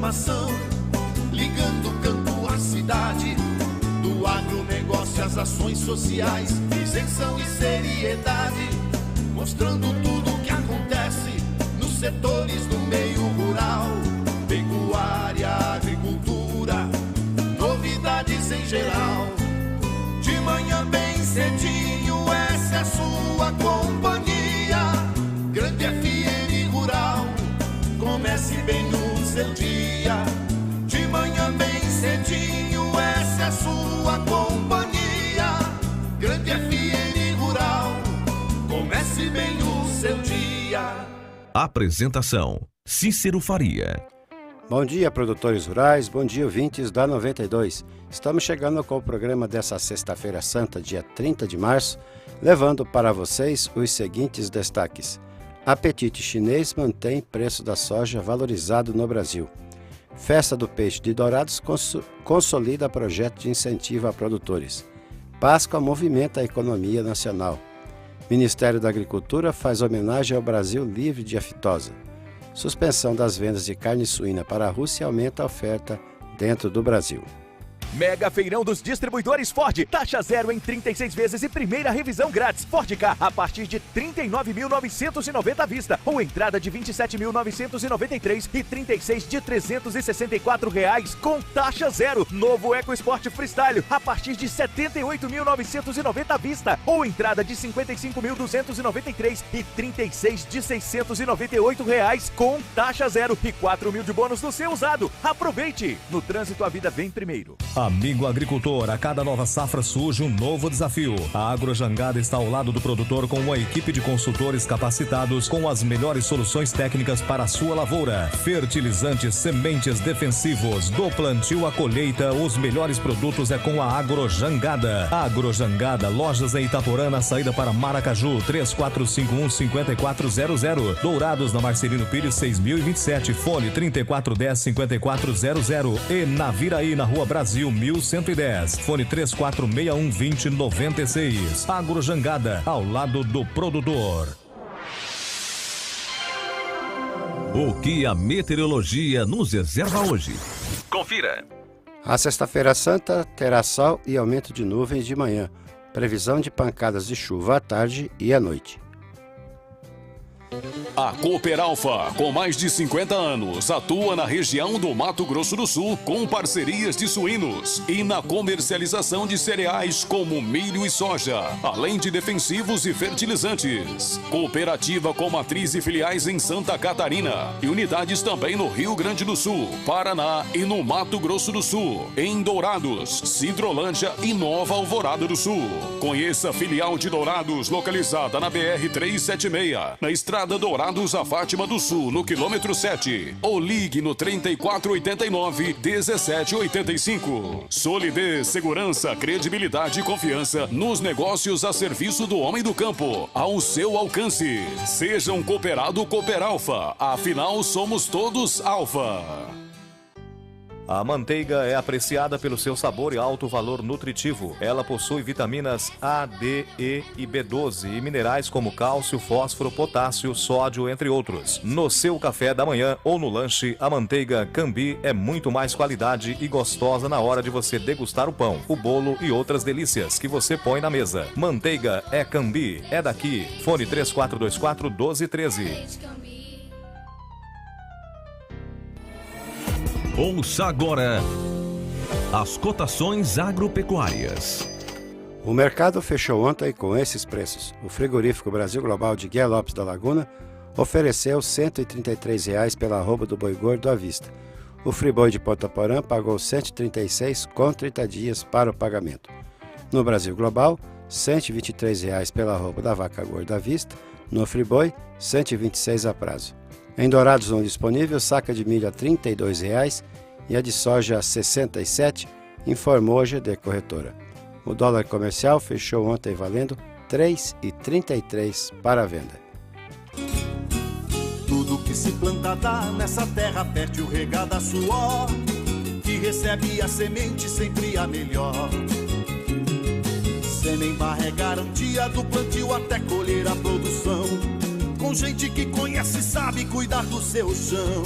informação, ligando o campo à cidade, do agronegócio às ações sociais, isenção e seriedade, mostrando tudo o que acontece nos setores do meio rural, pecuária, agricultura, novidades em geral. De manhã bem cedinho, essa é a sua companhia, Grande FM Rural. Comece bem o seu dia, de manhã bem cedinho, essa é a sua companhia, Grande FM Rural. Comece bem o seu dia. Apresentação: Cícero Faria. Bom dia, produtores rurais, bom dia, ouvintes da 92. Estamos chegando com o programa dessa sexta-feira santa, dia 30 de março, levando para vocês os seguintes destaques. Apetite chinês mantém preço da soja valorizado no Brasil. Festa do Peixe de Dourados consolida projeto de incentivo a produtores. Páscoa movimenta a economia nacional. Ministério da Agricultura faz homenagem ao Brasil livre de aftosa. Suspensão das vendas de carne suína para a Rússia aumenta a oferta dentro do Brasil. Mega Feirão dos Distribuidores Ford. Taxa zero em 36 vezes e primeira revisão grátis. Ford Ka a partir de R$ 39.990 à vista. Ou entrada de R$ 27.993 e 36 de R$ 364 com taxa zero. Novo EcoSport Freestyle a partir de R$ 78.990 à vista. Ou entrada de R$ 55.293 e 36 de R$ 698 com taxa zero. E 4 mil de bônus no seu usado. Aproveite! No trânsito a vida vem primeiro. Amigo agricultor, a cada nova safra surge um novo desafio. A Agrojangada está ao lado do produtor com uma equipe de consultores capacitados com as melhores soluções técnicas para a sua lavoura. Fertilizantes, sementes defensivos, do plantio à colheita, os melhores produtos é com a Agrojangada. Agrojangada, lojas em Itaporã, na saída para Maracaju, 3451-5400. Dourados, na Marcelino Pires, 6027, fone 3410-5400. E Naviraí, na Rua Brasil, 1110, fone 3461-2096. Agrojangada, ao lado do produtor. O que a meteorologia nos reserva hoje? Confira. A sexta-feira santa terá sol e aumento de nuvens de manhã. Previsão de pancadas de chuva à tarde e à noite. A Cooperalfa, com mais de 50 anos, atua na região do Mato Grosso do Sul com parcerias de suínos e na comercialização de cereais como milho e soja, além de defensivos e fertilizantes. Cooperativa com matriz e filiais em Santa Catarina e unidades também no Rio Grande do Sul, Paraná e no Mato Grosso do Sul, em Dourados, Sidrolândia e Nova Alvorada do Sul. Conheça a filial de Dourados, localizada na BR-376, na Estrada Dourados a Fátima do Sul, no quilômetro 7. Ou ligue no 3489-1785. Solidez, segurança, credibilidade e confiança nos negócios a serviço do homem do campo, ao seu alcance. Seja um cooperado Cooperalfa, afinal somos todos Alfa. A manteiga é apreciada pelo seu sabor e alto valor nutritivo. Ela possui vitaminas A, D, E e B12 e minerais como cálcio, fósforo, potássio, sódio, entre outros. No seu café da manhã ou no lanche, a manteiga Cambi é muito mais qualidade e gostosa na hora de você degustar o pão, o bolo e outras delícias que você põe na mesa. Manteiga é Cambi, é daqui. Fone 3424-1213. Ouça agora as cotações agropecuárias. O mercado fechou ontem com esses preços. O frigorífico Brasil Global de Guia Lopes da Laguna ofereceu R$ 133 pela arroba do boi gordo à vista. O friboi de Ponta Porã pagou R$ 136 com 30 dias para o pagamento. No Brasil Global, R$ 123 pela arroba da vaca gorda à vista. No friboi, R$ 126 a prazo. Em Dourados não disponível, saca de milho a R$ 32 e a de soja a R$ 67, informou a GD Corretora. O dólar comercial fechou ontem valendo R$ 3,33 para a venda. Tudo que se planta dá nessa terra fértil regada a suor, que recebe a semente sempre a melhor. Semem-barra é garantia do plantio até colher a produção, com gente que conhece e sabe cuidar do seu chão.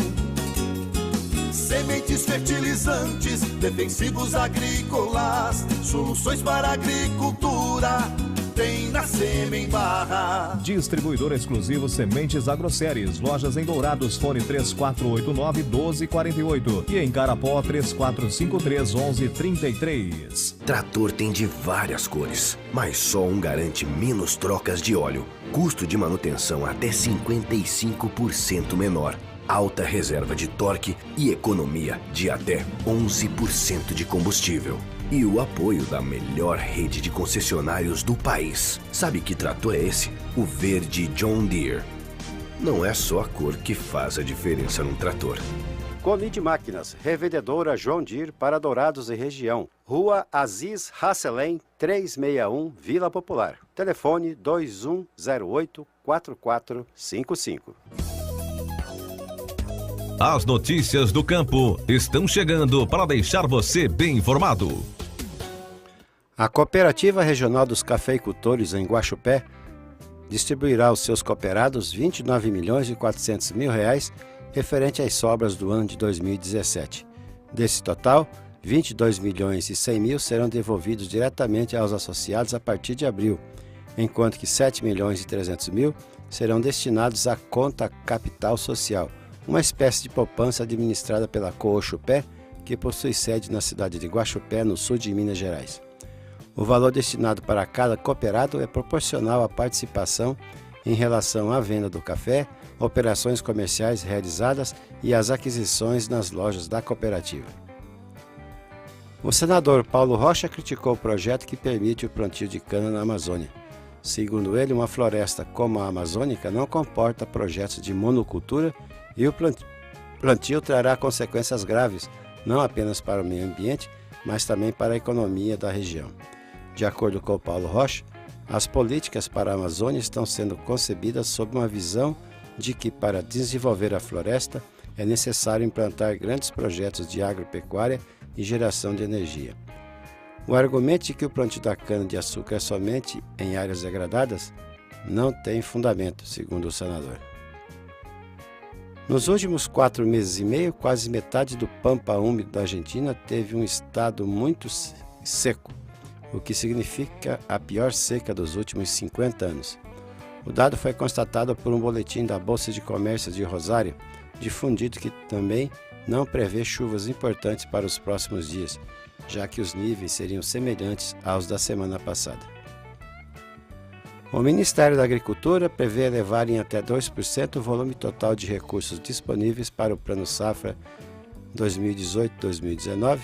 Sementes, fertilizantes, defensivos agrícolas, soluções para a agricultura, tem na Sêmen Barra. Distribuidor exclusivo Sementes Agroséries. Lojas em Dourados, fone 3489-1248 e em Carapó 3453-1133. Trator tem de várias cores, mas só um garante menos trocas de óleo, custo de manutenção até 55% menor, alta reserva de torque e economia de até 11% de combustível. E o apoio da melhor rede de concessionários do país. Sabe que trator é esse? O verde John Deere. Não é só a cor que faz a diferença num trator. Colide Máquinas, revendedora John Deere para Dourados e região. Rua Aziz Hasselem, 361, Vila Popular. Telefone 2108-4455. As notícias do campo estão chegando para deixar você bem informado. A Cooperativa Regional dos Cafeicultores em Guaxupé distribuirá aos seus cooperados R$ 29.400.000 referente às sobras do ano de 2017. Desse total, R$ 22.100.000 serão devolvidos diretamente aos associados a partir de abril, enquanto que R$ 7.300.000 serão destinados à conta capital social, uma espécie de poupança administrada pela Cooxupé, que possui sede na cidade de Guaxupé, no sul de Minas Gerais. O valor destinado para cada cooperado é proporcional à participação em relação à venda do café, operações comerciais realizadas e às aquisições nas lojas da cooperativa. O senador Paulo Rocha criticou o projeto que permite o plantio de cana na Amazônia. Segundo ele, uma floresta como a amazônica não comporta projetos de monocultura e o plantio trará consequências graves, não apenas para o meio ambiente, mas também para a economia da região. De acordo com o Paulo Rocha, as políticas para a Amazônia estão sendo concebidas sob uma visão de que, para desenvolver a floresta, é necessário implantar grandes projetos de agropecuária e geração de energia. O argumento de que o plantio da cana-de-açúcar é somente em áreas degradadas não tem fundamento, segundo o senador. Nos últimos 4 meses e meio, quase metade do pampa úmido da Argentina teve um estado muito seco, o que significa a pior seca dos últimos 50 anos. O dado foi constatado por um boletim da Bolsa de Comércio de Rosário, difundido, que também não prevê chuvas importantes para os próximos dias, já que os níveis seriam semelhantes aos da semana passada. O Ministério da Agricultura prevê elevar em até 2% o volume total de recursos disponíveis para o Plano Safra 2018-2019,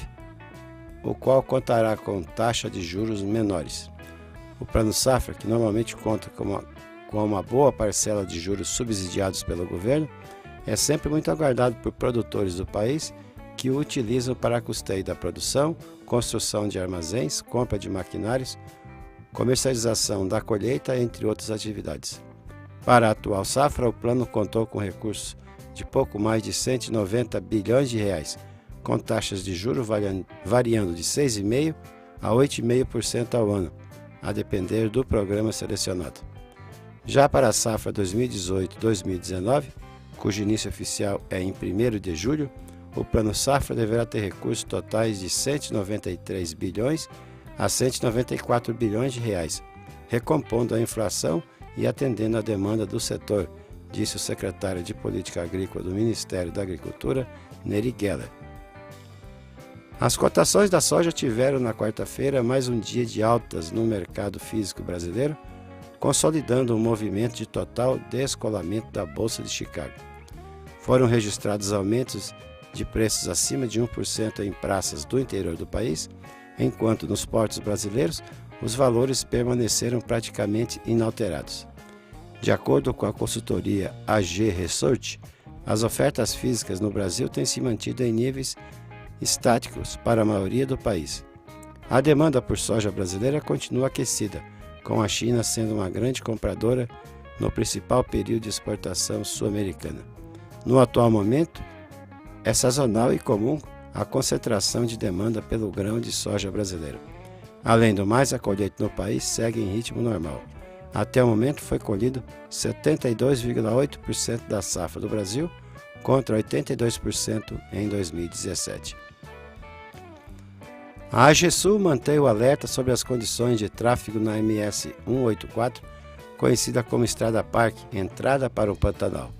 o qual contará com taxa de juros menores. O Plano Safra, que normalmente conta com uma boa parcela de juros subsidiados pelo governo, é sempre muito aguardado por produtores do país que o utilizam para custeio da produção, construção de armazéns, compra de maquinários, comercialização da colheita, entre outras atividades. Para a atual safra, o plano contou com recursos de pouco mais de 190 bilhões de reais, com taxas de juros variando de 6,5% a 8,5% ao ano, a depender do programa selecionado. Já para a safra 2018-2019, cujo início oficial é em 1º de julho, o Plano Safra deverá ter recursos totais de 193 bilhões a 194 bilhões de reais, recompondo a inflação e atendendo à demanda do setor, disse o secretário de Política Agrícola do Ministério da Agricultura, Neri Geller. As cotações da soja tiveram na quarta-feira mais um dia de altas no mercado físico brasileiro, consolidando um movimento de total descolamento da Bolsa de Chicago. Foram registrados aumentos de preços acima de 1% em praças do interior do país, enquanto nos portos brasileiros os valores permaneceram praticamente inalterados. De acordo com a consultoria AG Research, as ofertas físicas no Brasil têm se mantido em níveis estáticos para a maioria do país. A demanda por soja brasileira continua aquecida, com a China sendo uma grande compradora no principal período de exportação sul-americana. No atual momento, é sazonal e comum a concentração de demanda pelo grão de soja brasileiro. Além do mais, a colheita no país segue em ritmo normal. Até o momento foi colhido 72,8% da safra do Brasil, contra 82% em 2017. A AGESUL mantém o alerta sobre as condições de tráfego na MS 184, conhecida como Estrada Parque, entrada para o Pantanal.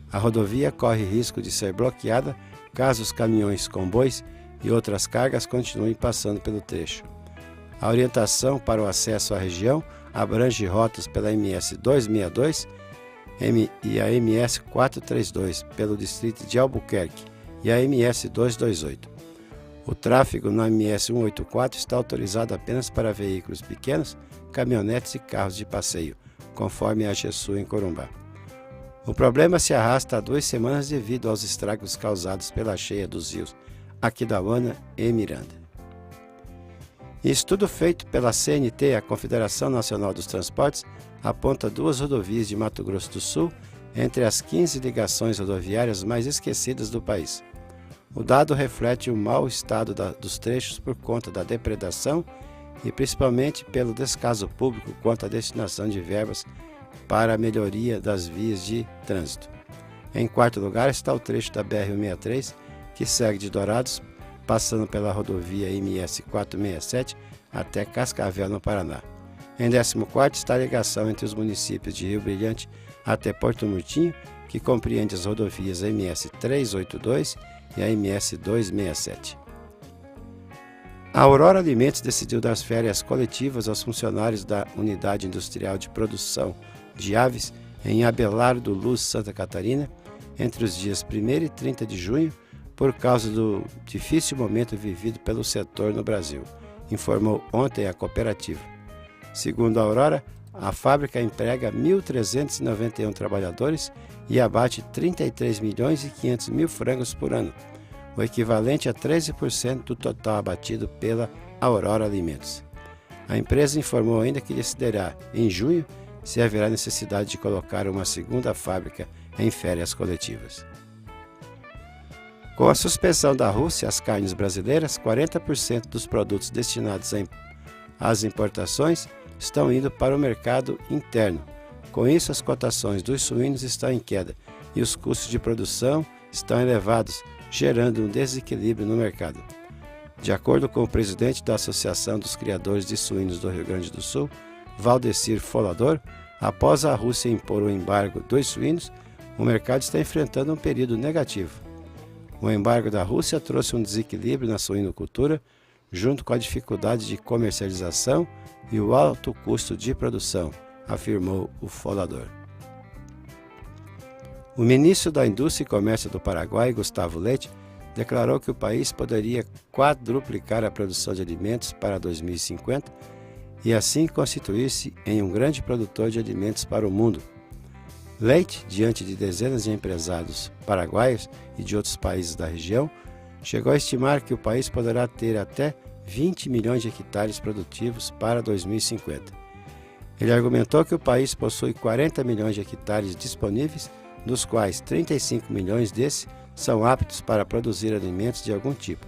A rodovia corre risco de ser bloqueada caso os caminhões, comboios e outras cargas continuem passando pelo trecho. A orientação para o acesso à região abrange rotas pela MS 262 e a MS 432 pelo distrito de Albuquerque e a MS 228. O tráfego no MS 184 está autorizado apenas para veículos pequenos, caminhonetes e carros de passeio, conforme a AGESUL em Corumbá. O problema se arrasta há 2 semanas devido aos estragos causados pela cheia dos rios Aquidauana e Miranda. Em estudo feito pela CNT, a Confederação Nacional dos Transportes, aponta 2 rodovias de Mato Grosso do Sul entre as 15 ligações rodoviárias mais esquecidas do país. O dado reflete o mau estado dos trechos por conta da depredação e principalmente pelo descaso público quanto à destinação de verbas para a melhoria das vias de trânsito. Em quarto lugar está o trecho da BR-163, que segue de Dourados, passando pela rodovia MS 467 até Cascavel, no Paraná. Em 14º está a ligação entre os municípios de Rio Brilhante até Porto Murtinho, que compreende as rodovias MS 382 e a MS 267. A Aurora Alimentos decidiu dar férias coletivas aos funcionários da Unidade Industrial de Produção de Aves em Abelardo Luz, Santa Catarina, entre os dias 1º e 30 de junho, por causa do difícil momento vivido pelo setor no Brasil, informou ontem a cooperativa. Segundo a Aurora, a fábrica emprega 1.391 trabalhadores e abate 33 milhões e 500 mil frangos por ano, o equivalente a 13% do total abatido pela Aurora Alimentos. A empresa informou ainda que decidirá, em junho, se haverá necessidade de colocar uma segunda fábrica em férias coletivas. Com a suspensão da Rússia às carnes brasileiras, 40% dos produtos destinados às importações estão indo para o mercado interno. Com isso, as cotações dos suínos estão em queda e os custos de produção estão elevados, gerando um desequilíbrio no mercado. De acordo com o presidente da Associação dos Criadores de Suínos do Rio Grande do Sul, Valdecir Folador, após a Rússia impor o embargo dos suínos, o mercado está enfrentando um período negativo. O embargo da Rússia trouxe um desequilíbrio na suinocultura, junto com a dificuldade de comercialização e o alto custo de produção, afirmou o Folador. O ministro da Indústria e Comércio do Paraguai, Gustavo Leite, declarou que o país poderia quadruplicar a produção de alimentos para 2050 e assim constituir-se em um grande produtor de alimentos para o mundo. Leite, diante de dezenas de empresários paraguaios e de outros países da região, chegou a estimar que o país poderá ter até 20 milhões de hectares produtivos para 2050. Ele argumentou que o país possui 40 milhões de hectares disponíveis, dos quais 35 milhões desses são aptos para produzir alimentos de algum tipo.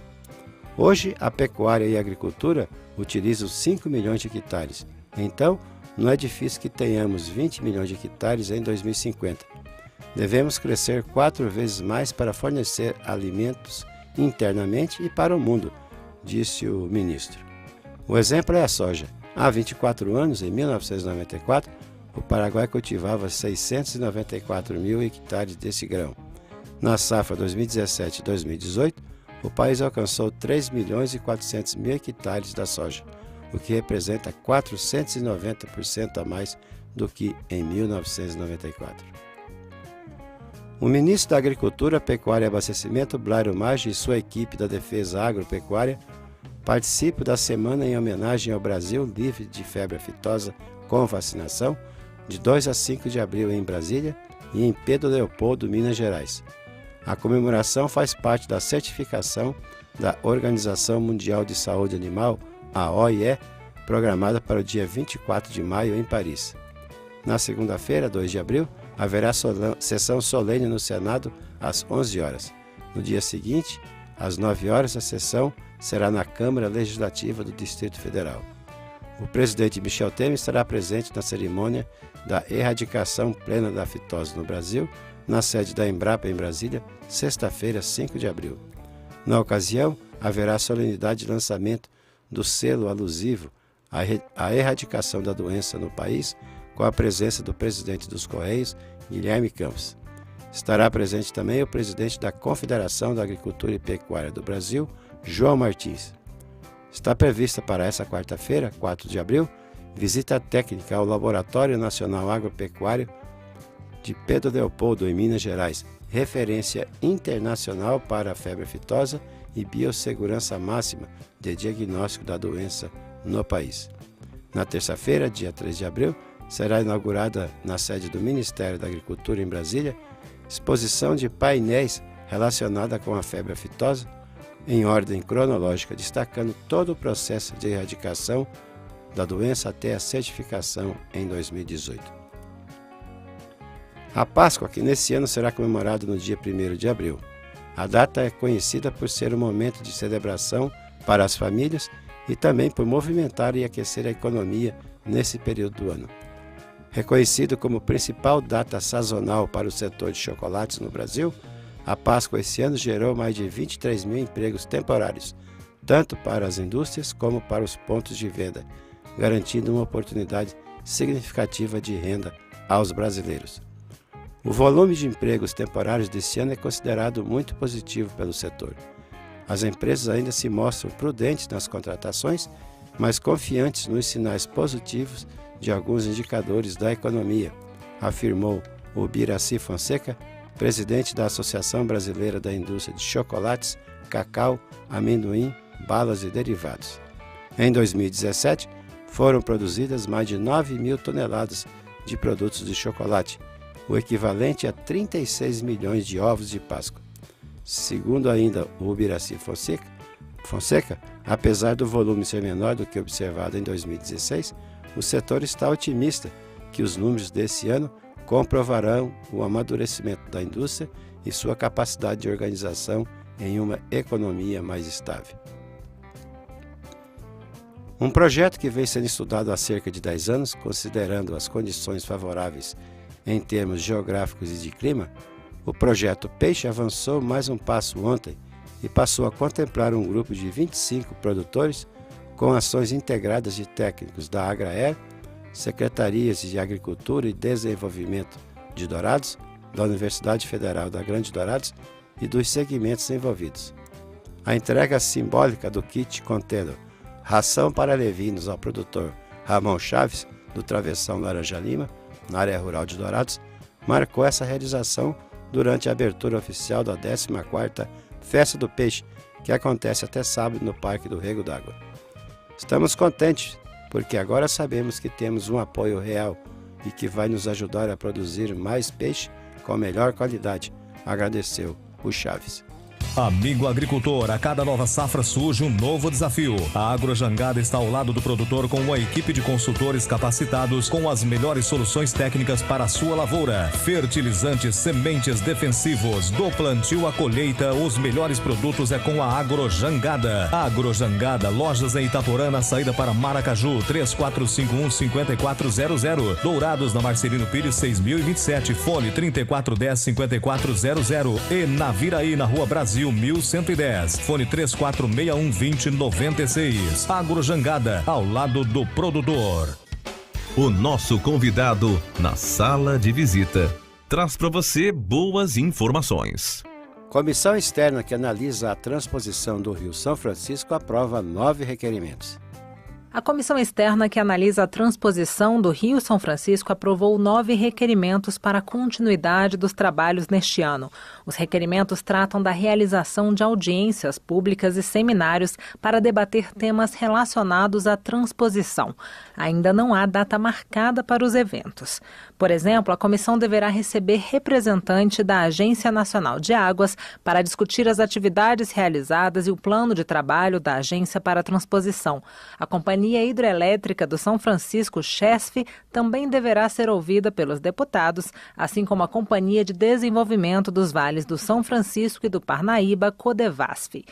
Hoje, a pecuária e a agricultura utilizam 5 milhões de hectares, então não é difícil que tenhamos 20 milhões de hectares em 2050. Devemos crescer 4 vezes mais para fornecer alimentos internamente e para o mundo, disse o ministro. O exemplo é a soja. Há 24 anos, em 1994, o Paraguai cultivava 694 mil hectares desse grão. Na safra 2017-2018, o país alcançou 3 milhões e 400 mil hectares da soja, o que representa 490% a mais do que em 1994. O ministro da Agricultura, Pecuária e Abastecimento, Blairo Maggi, e sua equipe da Defesa Agropecuária participam da semana em homenagem ao Brasil livre de febre aftosa com vacinação, de 2 a 5 de abril em Brasília e em Pedro Leopoldo, Minas Gerais. A comemoração faz parte da certificação da Organização Mundial de Saúde Animal, a OIE, programada para o dia 24 de maio em Paris. Na segunda-feira, 2 de abril, haverá sessão solene no Senado às 11 horas. No dia seguinte, às 9 horas, a sessão será na Câmara Legislativa do Distrito Federal. O presidente Michel Temer estará presente na cerimônia da erradicação plena da fitose no Brasil, na sede da Embrapa em Brasília, sexta-feira, 5 de abril. Na ocasião, haverá solenidade de lançamento do selo alusivo à erradicação da doença no país, com a presença do presidente dos Correios, Guilherme Campos. Estará presente também o presidente da Confederação da Agricultura e Pecuária do Brasil, João Martins. Está prevista para essa quarta-feira, 4 de abril, visita técnica ao Laboratório Nacional Agropecuário de Pedro Leopoldo, em Minas Gerais, referência internacional para a febre aftosa e biossegurança máxima de diagnóstico da doença no país. Na terça-feira, dia 3 de abril, será inaugurada na sede do Ministério da Agricultura em Brasília exposição de painéis relacionada com a febre aftosa, em ordem cronológica, destacando todo o processo de erradicação da doença até a certificação em 2018. A Páscoa, que nesse ano será comemorada no dia 1º de abril. A data é conhecida por ser um momento de celebração para as famílias e também por movimentar e aquecer a economia nesse período do ano. Reconhecido como principal data sazonal para o setor de chocolates no Brasil, a Páscoa esse ano gerou mais de 23 mil empregos temporários, tanto para as indústrias como para os pontos de venda, garantindo uma oportunidade significativa de renda aos brasileiros. O volume de empregos temporários desse ano é considerado muito positivo pelo setor. As empresas ainda se mostram prudentes nas contratações, mas confiantes nos sinais positivos de alguns indicadores da economia, afirmou o Biraci Fonseca, presidente da Associação Brasileira da Indústria de Chocolates, Cacau, Amendoim, Balas e Derivados. Em 2017, foram produzidas mais de 9 mil toneladas de produtos de chocolate, o equivalente a 36 milhões de ovos de Páscoa. Segundo ainda o Biraci Fonseca, apesar do volume ser menor do que observado em 2016, o setor está otimista que os números desse ano comprovarão o amadurecimento da indústria e sua capacidade de organização em uma economia mais estável. Um projeto que vem sendo estudado há cerca de 10 anos, considerando as condições favoráveis em termos geográficos e de clima, o projeto Peixe avançou mais um passo ontem e passou a contemplar um grupo de 25 produtores com ações integradas de técnicos da Agraer, Secretarias de Agricultura e Desenvolvimento de Dourados, da Universidade Federal da Grande Dourados e dos segmentos envolvidos. A entrega simbólica do kit contendo ração para levinos ao produtor Ramon Chaves, do Travessão Laranja Lima, na área rural de Dourados, marcou essa realização durante a abertura oficial da 14ª Festa do Peixe, que acontece até sábado no Parque do Rego d'Água. Estamos contentes porque agora sabemos que temos um apoio real e que vai nos ajudar a produzir mais peixe com melhor qualidade, agradeceu o Chaves. Amigo agricultor, a cada nova safra surge um novo desafio. A Agrojangada está ao lado do produtor com uma equipe de consultores capacitados com as melhores soluções técnicas para a sua lavoura. Fertilizantes, sementes defensivos, do plantio à colheita, os melhores produtos é com a Agrojangada. Agrojangada, lojas em Itaporã, na saída para Maracaju, 3451-5400. Dourados, na Marcelino Pires, 6027, fone 3410-5400. E na Viraí, na Rua Brasil, 1110, fone 3461-2096. Agrojangada, ao lado do produtor. O nosso convidado na sala de visita traz para você boas informações. Comissão externa que analisa a transposição do Rio São Francisco aprova 9 requerimentos. A comissão externa que analisa a transposição do Rio São Francisco aprovou 9 requerimentos para a continuidade dos trabalhos neste ano. Os requerimentos tratam da realização de audiências públicas e seminários para debater temas relacionados à transposição. Ainda não há data marcada para os eventos. Por exemplo, a comissão deverá receber representante da Agência Nacional de Águas para discutir as atividades realizadas e o plano de trabalho da agência para a transposição. A Companhia Hidrelétrica do São Francisco, CHESF, também deverá ser ouvida pelos deputados, assim como a Companhia de Desenvolvimento dos Vales do São Francisco e do Parnaíba, Codevasf.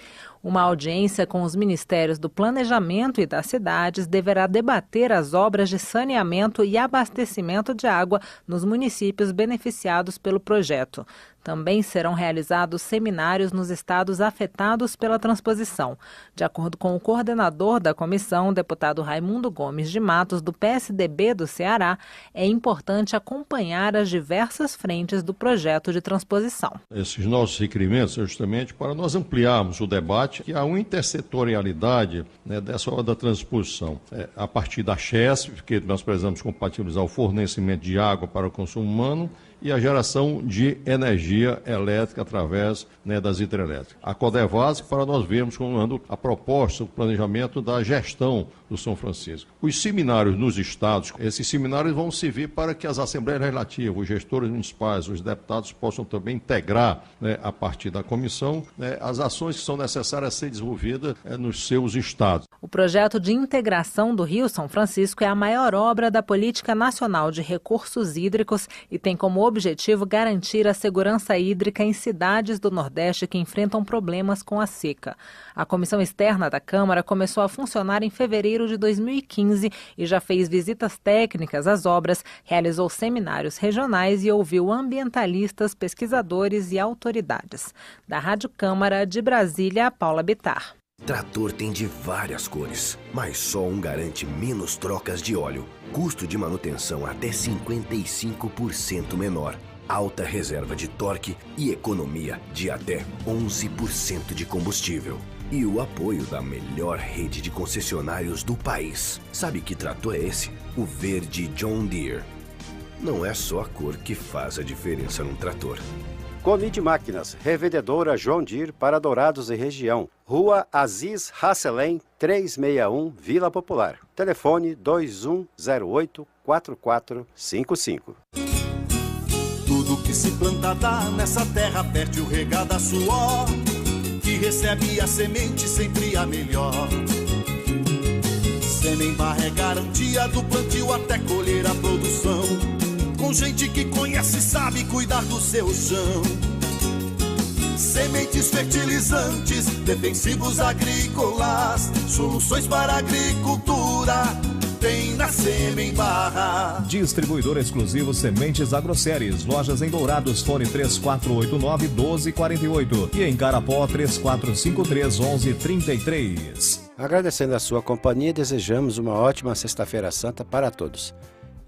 Uma audiência com os Ministérios do Planejamento e das Cidades deverá debater as obras de saneamento e abastecimento de água nos municípios beneficiados pelo projeto. Também serão realizados seminários nos estados afetados pela transposição. De acordo com o coordenador da comissão, deputado Raimundo Gomes de Matos, do PSDB do Ceará, é importante acompanhar as diversas frentes do projeto de transposição. Esses nossos requerimentos é justamente para nós ampliarmos o debate, que há uma intersetorialidade dessa hora da transposição. A partir da CHESF, porque nós precisamos compatibilizar o fornecimento de água para o consumo humano, e a geração de energia elétrica através das hidrelétricas. A Codevasf, para nós vermos como anda a proposta, o planejamento da gestão do São Francisco. Os seminários nos estados, esses seminários vão servir para que as assembleias legislativas, os gestores municipais, os deputados possam também integrar, a partir da comissão, as ações que são necessárias a ser desenvolvidas nos seus estados. O projeto de integração do Rio São Francisco é a maior obra da Política Nacional de Recursos Hídricos e tem como objetivo garantir a segurança hídrica em cidades do Nordeste que enfrentam problemas com a seca. A comissão externa da Câmara começou a funcionar em fevereiro de 2015 e já fez visitas técnicas às obras, realizou seminários regionais e ouviu ambientalistas, pesquisadores e autoridades. Da Rádio Câmara de Brasília, Paula Bittar. Trator tem de várias cores, mas só um garante menos trocas de óleo, custo de manutenção até 55% menor, alta reserva de torque e economia de até 11% de combustível. E o apoio da melhor rede de concessionários do país. Sabe que trator é esse? O verde John Deere. Não é só a cor que faz a diferença num trator. Conide Máquinas, revendedora John Deere para Dourados e região. Rua Aziz Hasselem, 361, Vila Popular. Telefone 2108-4455. Tudo que se planta dá nessa terra fértil regada a suor, que recebe a semente sempre a melhor. Semembar é garantia do plantio até colher a produção, com gente que conhece e sabe cuidar do seu chão. Sementes fertilizantes, defensivos agrícolas, soluções para a agricultura, tem na Semembar. Distribuidor exclusivo Sementes Agroceres. Lojas em Dourados, fone 3489-1248 e em Carapó 3453-1133. Agradecendo a sua companhia, desejamos uma ótima Sexta-feira Santa para todos.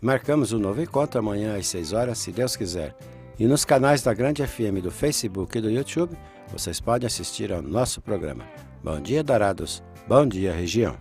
Marcamos um novo encontro amanhã às 6 horas, se Deus quiser. E nos canais da Grande FM do Facebook e do YouTube, vocês podem assistir ao nosso programa. Bom dia, Dourados. Bom dia, região.